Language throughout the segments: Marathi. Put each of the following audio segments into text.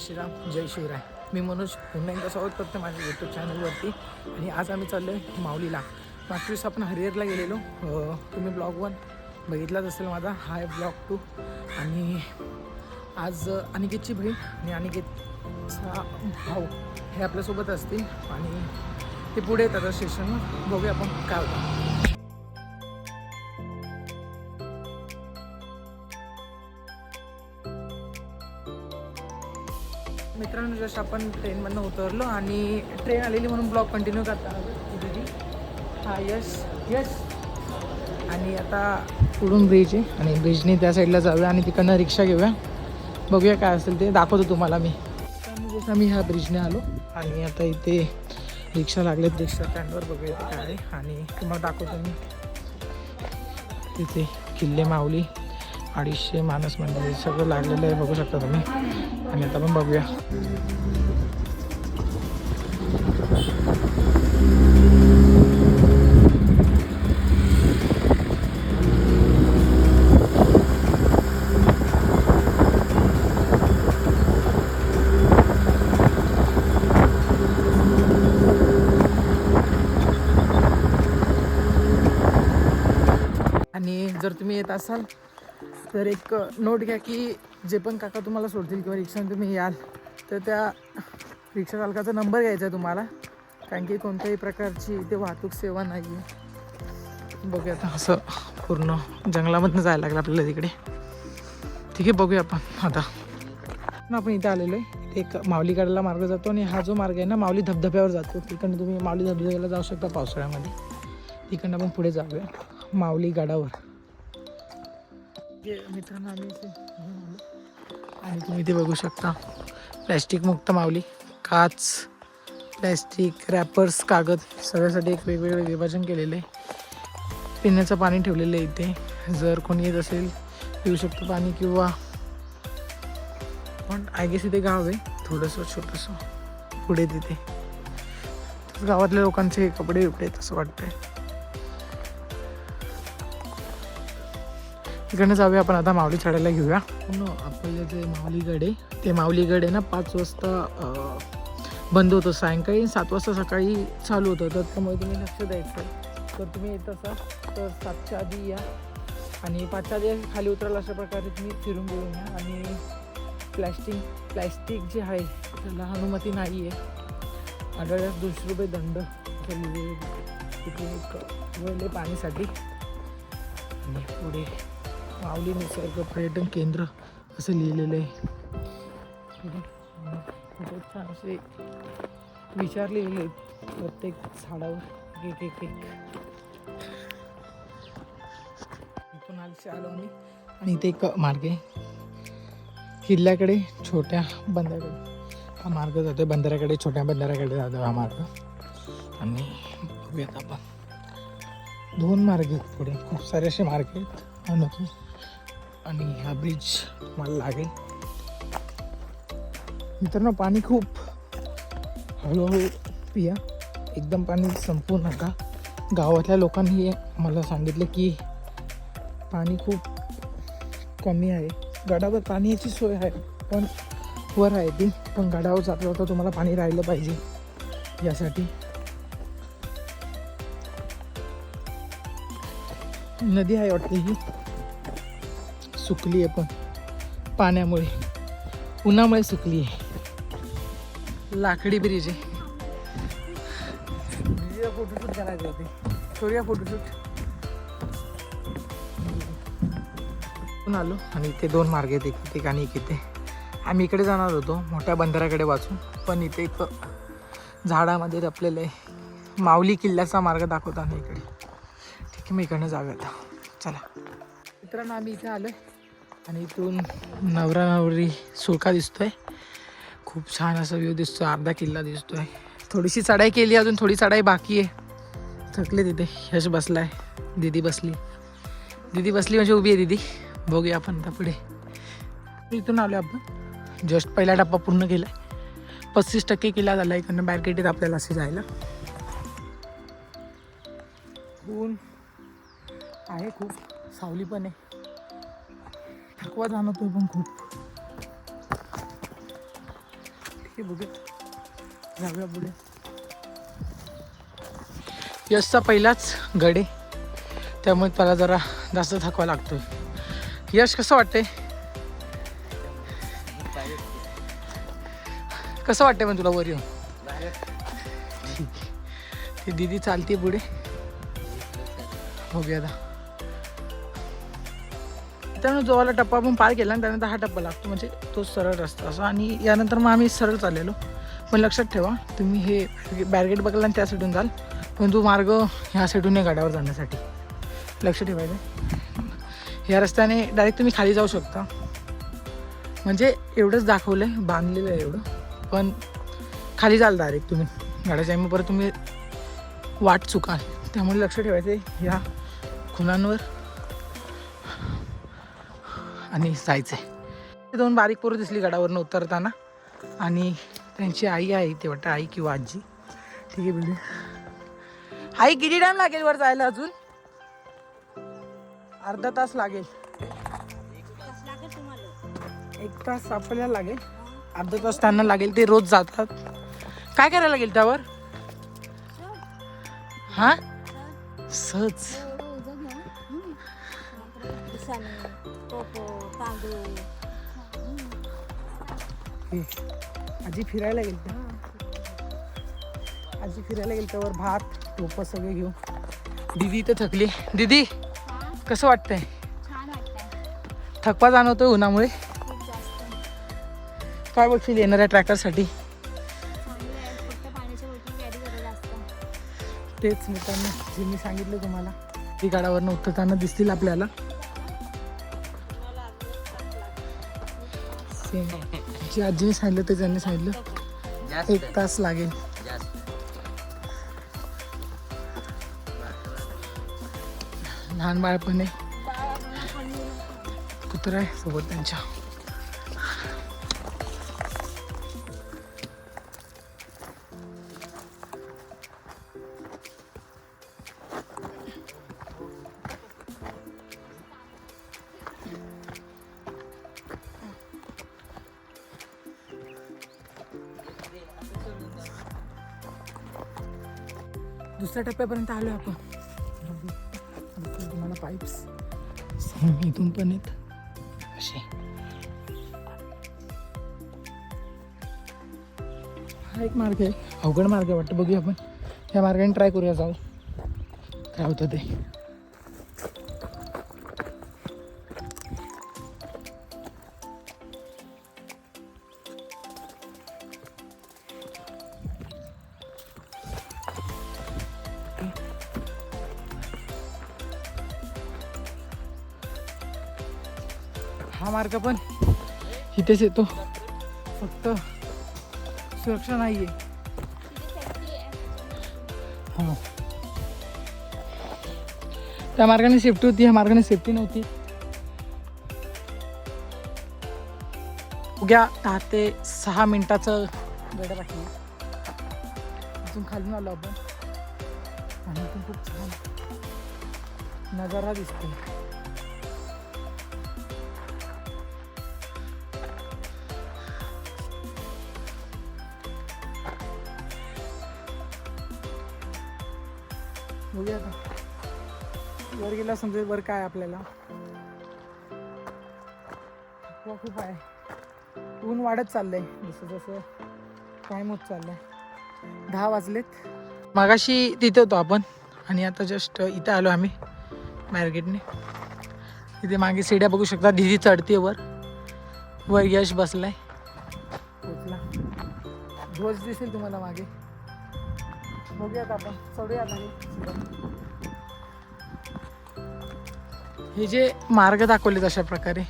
श्रीराम, जय शिवराय. मी मनोज पुन्हा एकदा स्वागत करतो माझ्या यूट्यूब चॅनलवरती. आणि आज आम्ही चाललो आहे माऊलीला. मागच्या वेळेस आपण हरिहरला गेलेलो. तुम्ही ब्लॉग 1 बघितलाच असेल माझा. हा आहे ब्लॉग 2. आणि आज अनिकेतची बहीण आणि अनिकेतचा भाऊ हे आपल्यासोबत असतील आणि ते पुढे येतात स्टेशनवर. बघूया आपण काय होतं. मित्रांनो, जस्ट आपण ट्रेनमधनं उतरलो आणि ट्रेन आलेली म्हणून ब्लॉग कंटिन्यू करता दीदी. हा यस यस. आणि आता पुढून ब्रिज आहे आणि ब्रिजने त्या साईडला जाऊया आणि तिकडनं रिक्षा घेऊया. बघूया काय असेल ते दाखवतो तुम्हाला मी. जसं मी ह्या ब्रिजने आलो आणि आता इथे रिक्षा लागलेत. रिक्षा स्टँडवर बघूया ते काय आहे आणि तुम्हाला दाखवतो मी. तिथे किल्ले माऊली 250 माणूस मंडळी सगळं लागलेलं आहे, बघू शकता तुम्ही. आणि आता पण बघूया. आणि जर तुम्ही येत असाल तर एक नोट घ्या की जे पण काका तुम्हाला सोडतील किंवा रिक्षाने तुम्ही याल तर त्या रिक्षा चालकाचा नंबर घ्यायचा आहे तुम्हाला, कारण की कोणत्याही प्रकारची इथे वाहतूक सेवा नाही आहे. बघूया आता. असं पूर्ण जंगलामधनं जायला लागलं आपल्याला तिकडे. ठीक आहे, बघूया आपण. आता आपण इथे आलेलो आहे. एक माऊलीगडाला मार्ग जातो आणि हा जो मार्ग आहे ना माऊली धबधब्यावर जातो. तिकडनं तुम्ही माऊली धबधब्याला जाऊ शकता पावसाळ्यामध्ये. तिकडनं आपण पुढे जाऊया माऊली गडावर. मित्रांनो, आम्ही इथे घेऊन आलो आणि तुम्ही इथे बघू शकता प्लॅस्टिक मुक्त माऊली. काच, प्लॅस्टिक, रॅपर्स, कागद सगळ्यासाठी एक वेगवेगळे विभाजन केलेलं आहे. पिण्याचं पाणी ठेवलेलं आहे इथे. जर कोणी येत असेल पिऊ शकतो पाणी. किंवा पण आय गेस इथे गाव आहे थोडंसं छोटंसं पुढे. तिथे गावातल्या लोकांचे कपडे बिपडे आहेत असं वाटतंय. तिकडनं जाऊया आपण. आता माऊली चढायला घेऊया. आपलं जे माऊलीगड आहे ते माऊलीगड आहे ना 5 वाजता बंद होतं सायंकाळी. 7 वाजता सकाळी चालू होतं. तर त्यामुळे तुम्ही लक्ष द्यायचं. तर तुम्ही येत असाल तर 7च्या आधी या आणि 5च्या आधी खाली उतराल अशा प्रकारे तुम्ही फिरून घेऊन या. आणि प्लॅस्टिक जे आहे त्याला अनुमती नाही आहे. आढळल्यास 200 रुपये दंड लिहिलेले. तिथे एक वळले पाणीसाठी. आणि पुढे माऊली निसर्ग पर्यटन केंद्र असं लिहिलेलं आहे. खूप छान असे विचार लिहिलेले आहेत प्रत्येक झाडावर एक एक एक. इथून आलो आम्ही आणि इथे एक मार्ग आहे किल्ल्याकडे छोट्या बंधाऱ्याकडे. हा मार्ग जातो बंधाऱ्याकडे, छोट्या बंधाऱ्याकडे जातो हा मार्ग. आणि बघूयात आपण 2 मार्ग आहेत पुढे. खूप सारे असे मार्ग आहेत अनोखे. आणि हा ब्रिज मला लागेल. मित्रांनो, पाणी खूप हळूहळू पिया. एकदम पाणी संपवू नका. गावातल्या लोकांनी मला सांगितलं की पाणी खूप कमी आहे. गडावर पाण्याची सोय आहे पण वर आहे ती. पण गडावर जाता जाता तुम्हाला पाणी राहिलं पाहिजे यासाठी. नदी आहे वाटते ही. सुकली आहे पण पाण्यामुळे, उन्हामुळे सुकली आहे. लाकडी ब्रिज आहे. ब्रिजला फोटोशूट करायचे होते. करूया फोटोशूट. आलो आणि इथे 2 मार्ग आहेत. एक इथे आणि एक इथे. आम्ही इकडे जाणार होतो मोठ्या बंधाऱ्याकडे वाचून, पण इथे एक झाडामध्ये लपलेलं आहे माऊली किल्ल्याचा मार्ग दाखवताना इकडे. ठीक आहे, मी इकडनं जाऊया आता. चला मित्रांनो, आम्ही इथे आलो आणि इथून नवरा नवरी सुळका दिसतोय. खूप छान असा व्ह्यू दिसतोय. अर्धा किल्ला दिसतोय. थोडीशी चढाई केली, अजून थोडी चढाई बाकी आहे. थकले तिथे. यश बसलाय, दीदी बसली. दीदी बसली म्हणजे उभी आहे दीदी. बघूया आपण आता पुढे. इथून आलो आपण. जस्ट पहिला टप्पा पूर्ण केला आहे. 35% किल्ला झाला. इकडनं बॅरिकेड आहेत आपल्याला असे जायला. ऊन आहे खूप, सावली पण आहे. थकवा जाणवतोय पण खूप. की बघूया, जाऊया पुढे. यशचा पहिलाच गडे, त्यामुळे त्याला जरा जास्त थकवा लागतोय. यश कसं वाटतंय? कसं वाटतंय पण तुला वर येऊन? ठीक आहे. ती दीदी चालते पुढे, बघूया आता. त्यानंतर जो वाला टप्पा आपण पार केला आणि त्यानंतर हा टप्पा लागतो, म्हणजे तो सरळ रस्ता असा. आणि यानंतर मग आम्ही सरळ चाललेलो. पण लक्षात ठेवा, तुम्ही हे बॅरिगेट बघायला आणि त्या साईडून जाल, पण तो मार्ग ह्या साईडून आहे गडावर जाण्यासाठी, लक्ष ठेवायचं. ह्या रस्त्याने डायरेक्ट तुम्ही खाली जाऊ शकता, म्हणजे एवढंच दाखवलं आहे, बांधलेलं आहे एवढं, पण खाली जाल डायरेक्ट तुम्ही गाड्याच्या. मग परत तुम्ही वाट चुकाल, त्यामुळे लक्ष ठेवायचं आहे ह्या खुणांवर आणि जायचं आहे. दोन बारीक पोरं दिसली गडावरनं उतरताना, आणि त्यांची आई आहे ते वाटतं, आई किंवा आजी. ठीक आहे बिल्डिंग. आई किती टाइम लागेल वर जायला? अजून अर्धा तास लागेल. 1 तास आपल्याला लागेल, अर्धा तास त्यांना लागेल. ते रोज जातात. काय करायला लागेल त्यावर? हा, सहज. आजी फिरायला गेल त्या, आजी फिरायला गेल त्यावर भात टोपं सगळे घेऊन. दीदी तर थकली. दीदी कसं वाटतंय? छान वाटतंय. थकवा जाणवतोय उन्हामुळे? काय बोलशील येणाऱ्या ट्रॅकरसाठी? तेच मित्रांनो जे मी सांगितलं तुम्हाला, ती गडावरनं उतरताना दिसतील आपल्याला. सेम जे आजीने सांगितलं ते त्यांनी सांगितलं, 1 तास लागेल. लहान बाळ पण आहे, कुत्रा आहे सोबत त्यांच्या. दुसऱ्या टप्प्यापर्यंत आलो आपण. तुम्हाला पाईप्स इथून पण आहेत असे. हा एक मार्ग आहे, अवघड मार्ग आहे वाटतं. बघूया आपण ह्या मार्गाने ट्राय करूया, जाऊ काय होतं ते. हा मार्ग पण इथेच येतो, फक्त सुरक्षा नाही आहे. हां, त्या मार्गाने सेफ्टी होती, ह्या मार्गाने सेफ्टी नव्हती. उद्या 10 ते 6 मिनिटाचं गड राहील. इथून खालून आलो आपण आणि इथून खूप छान नजारा दिसतो. बघूया आता वर गेला समजेल वर काय आपल्याला. खूप आहे, ऊन वाढत चाललंय जसं जसं टाईम होत चाललाय. 10 वाजलेत. मागाशी तिथे होतो आपण आणि आता जस्ट इथे आलो आम्ही मार्केटने. इथे मागे सीड्या बघू शकता, दीदी चढते वर. वर यश बसलाय, पोचला. ध्वज दिसेल तुम्हाला मागे. बघूयात आपण, चढूयात. हे जे मार्ग दाखवलेत अशा प्रकारे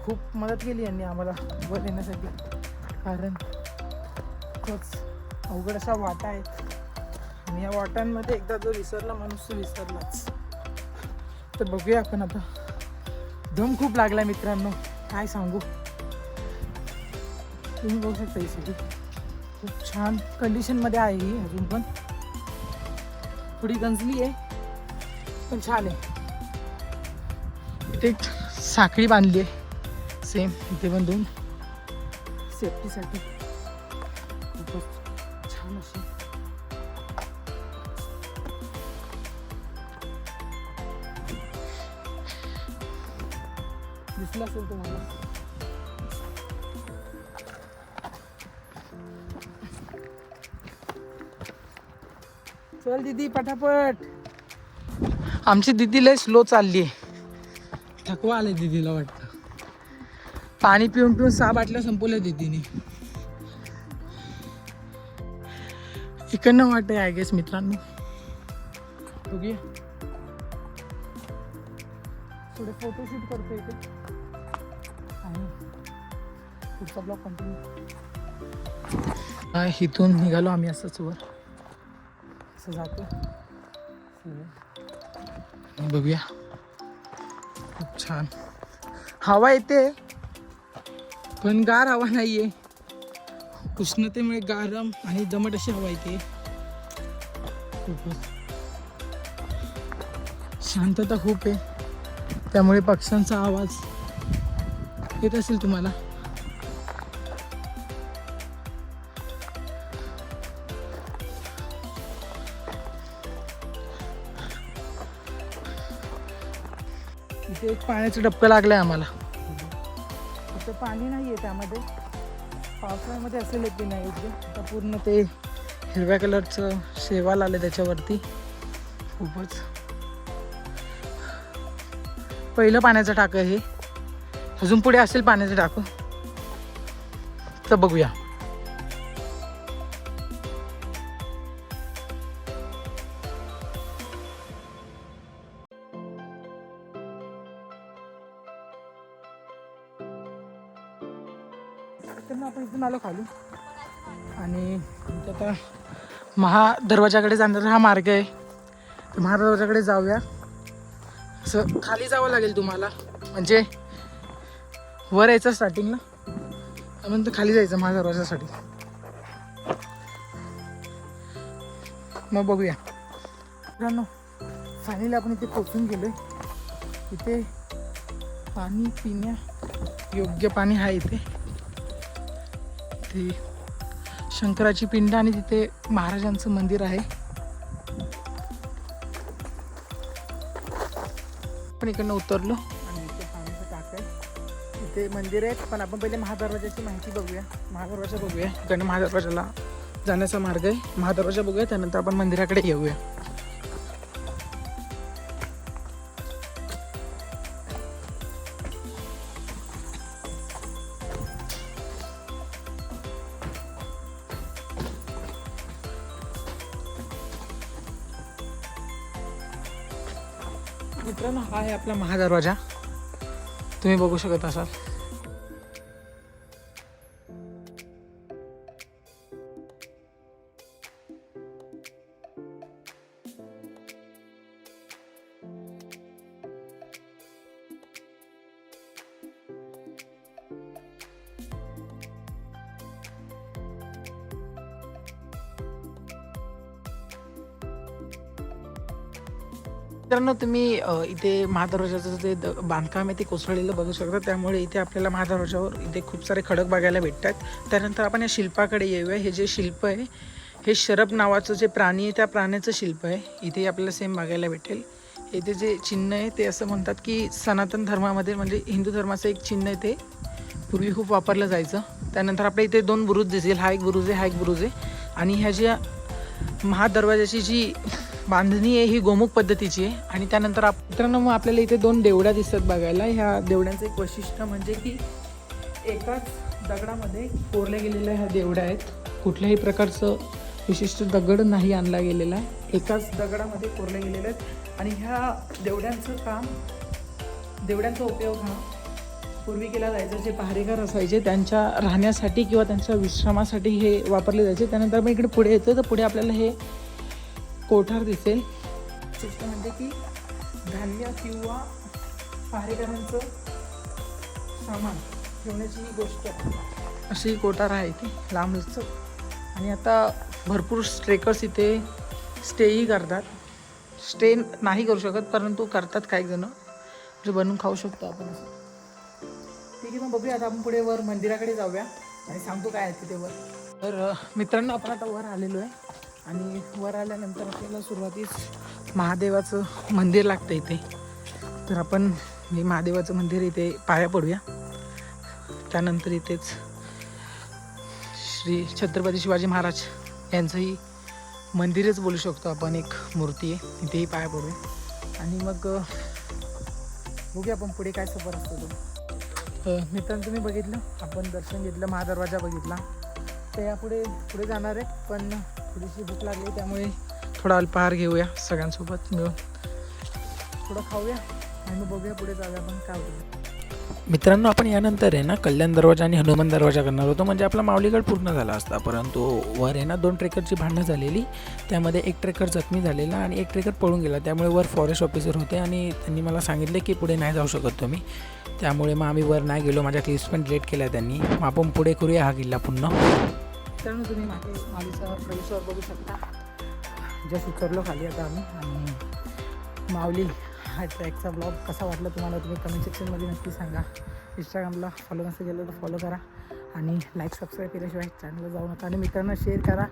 खूप मदत केली यांनी आम्हाला वर येण्यासाठी, कारण खूपच अवघड अशा वाटा आहेत आणि या वाटांमध्ये एकदा जो विसरला माणूस तो विसरलाच. तर बघूया आपण आता. दम खूप लागला मित्रांनो, काय सांगू. तुम्ही बघू शकता ही सगळी खूप छान कंडिशनमध्ये आहे. ही अजून पण थोडी गंजली आहे पण छान आहे. इथे एक साखळी बांधली आहे सेम, इथे पण 2 सेफ्टीसाठी. छान अशी दिसलं असेल तुम्हाला. चल दीदी पटापट. आमची दीदी लय स्लो चालली आहे. थकवा आलाय दीदीला वाटतं. पाणी पिऊन पिऊन 6 बाटल्या संपवल्या दीदीने. इकडनं वाटतंय आय गेस मित्रांनो. बघूया थोडे फोटोशूट करतो इथे आणि पुढचा ब्लॉग कंटिन्यू. इथून निघालो आम्ही असंच वर असं जातो. बघूया खूप छान हवा येते पण गार हवा नाहीये. उष्णतेमुळे गरम आणि दमट अशी हवा येते. खूपच शांतता खूप आहे. त्यामुळे पक्ष्यांचा आवाज येत असेल तुम्हाला. इथे एक पाण्याचं डबकं लागलंय आम्हाला. फक्त पाणी नाही आहे त्यामध्ये. पावसाळ्यामध्ये असेल येते नाही योग्य. आता पूर्ण ते हिरव्या कलरचं शेवाल आलं त्याच्यावरती. खूपच पहिलं पाण्याचं टाकं हे. अजून पुढे असेल पाण्याचं टाकं तर बघूया. तर आपण इथून आलो खाली आणि आता महादरवाजाकडे जाणारा हा मार्ग आहे. तर महादरवाजाकडे जाऊया. असं खाली जावं लागेल तुम्हाला. म्हणजे वर यायचं स्टार्टिंगला म्हणून खाली जायचं महादरवाजासाठी. मग बघूया मित्रांनो. फायनली आपण इथे पोचून गेलोय. इथे पाणी पिण्या योग्य पाणी आहे. इथे ते शंकराची पिंड आणि तिथे महाराजांचं मंदिर आहे. आपण इकडनं उतरलो आणि इथे पाण्याचं टाकं आहे. इथे मंदिर आहेत पण आपण पहिले महादरवाजाची माहिती बघूया. महादरवाजा बघूया. इकडनं महादरवाजाला जाण्याचा मार्ग आहे. महादरवाजा बघूया त्यानंतर आपण मंदिराकडे येऊया. मित्रांनो हा आहे आपला महादरवाजा. तुम्ही बघू शकत असाल. मित्रांनो तुम्ही इथे महादरवाजाचं जे बांधकाम आहे ते कोसळलेलं बघू शकता. त्यामुळे इथे आपल्याला महादरवाजावर इथे खूप सारे खडक बघायला भेटतात. त्यानंतर आपण या शिल्पाकडे येऊया. हे जे शिल्प आहे हे शरभ नावाचं जे प्राणी आहे त्या प्राण्याचं शिल्प आहे. इथे आपल्याला सेम बघायला भेटेल. इथे जे चिन्ह आहे ते असं म्हणतात की सनातन धर्मामध्ये म्हणजे हिंदू धर्माचं एक चिन्ह आहे. ते पूर्वी खूप वापरलं जायचं. त्यानंतर आपल्या इथे 2 बुरुज दिसेल. हा एक बुरुज आहे, हा एक बुरुज आहे. आणि ह्या ज्या महादरवाजाची जी बांधणी आहे ही गोमुख पद्धतीची आहे. आणि त्यानंतर मित्रांनो मग आपल्याला इथे 2 देवड्या दिसतात बघायला. ह्या देवड्यांचं एक वैशिष्ट्य म्हणजे की एकाच दगडामध्ये कोरल्या गेलेल्या ह्या देवड्या आहेत. कुठल्याही प्रकारचं विशिष्ट दगड नाही आणला गेलेला आहे. एकाच दगडामध्ये कोरले गेलेले आहेत. आणि ह्या देवड्यांचा उपयोग हा पूर्वी केला जायचा. जे पहारेकर असायचे त्यांच्या राहण्यासाठी किंवा त्यांच्या विश्रामासाठी हे वापरले जायचे. त्यानंतर मग इकडे पुढे येतो तर पुढे आपल्याला हे कोठार दिसेल. विशिष्ट म्हणजे की धान्य किंवा पहारेकरांचं सामान ठेवण्याची ही गोष्ट अशी कोठार आहे ती लांबच. आणि आता भरपूर ट्रेकर्स इथे स्टेही करतात. स्टे नाही करू शकत परंतु करतात काही जण. म्हणजे बनवून खाऊ शकतो आपण असं. ठीक आहे मग बघूया आता आपण पुढे वर मंदिराकडे जाऊया आणि सांगतो काय आहे तिथे वर. तर मित्रांनो आपण आता वर आलेलो आहे आणि वर आल्यानंतर आपल्याला सुरुवातीस महादेवाचं मंदिर लागतं इथे. तर आपण हे महादेवाचं मंदिर इथे पाया पडूया. त्यानंतर इथेच श्री छत्रपती शिवाजी महाराज यांचंही मंदिरच बोलू शकतो आपण, एक मूर्ती आहे, इथेही पाया पडूया आणि मग बघूया आपण पुढे काय सफर असतो तो. मित्रांनो तुम्ही बघितलं, आपण दर्शन घेतलं, महादरवाजा बघितला. तर यापुढे जाणार आहे, पण थोडीशी भूक लागली त्यामुळे थोडा अल्पाहार घेऊया सगळ्यांसोबत मिळून, थोडं खाऊया आणि मग बघूया पुढे जाऊया आपण काय होतं. मित्रांनो आपण यानंतर आहे ना कल्याण दरवाजा आणि हनुमान दरवाजा करणार होतो, म्हणजे आपला माऊलीगड पूर्ण झाला असता. परंतु वर आहे ना 2 ट्रेकरची भांडणं झालेली, त्यामध्ये एक ट्रेकर जखमी झालेला आणि एक ट्रेकर पळून गेला. त्यामुळे वर फॉरेस्ट ऑफिसर होते आणि त्यांनी मला सांगितले की पुढे नाही जाऊ शकत तुम्ही. त्यामुळे मग आम्ही वर नाही गेलो, माझ्या क्लिप्स पण डिलीट केल्या त्यांनी. मग आपण पुढे करूया हा किल्ला पुन्हा. मित्रांनो तुम्ही मागे माऊलीचा प्रवेशवर बघू शकता. जस्ट उतरलो खाली आता आम्ही आणि माऊली हा ट्रॅकचा ब्लॉग कसा वाटला तुम्हाला तुम्ही कमेंट सेक्शनमध्ये नक्की सांगा. इंस्टाग्रामला फॉलो नसेल केलं तर फॉलो करा आणि लाईक सबस्क्राईब केल्याशिवाय चॅनलला जाऊ नका आणि मित्रांना शेअर करा.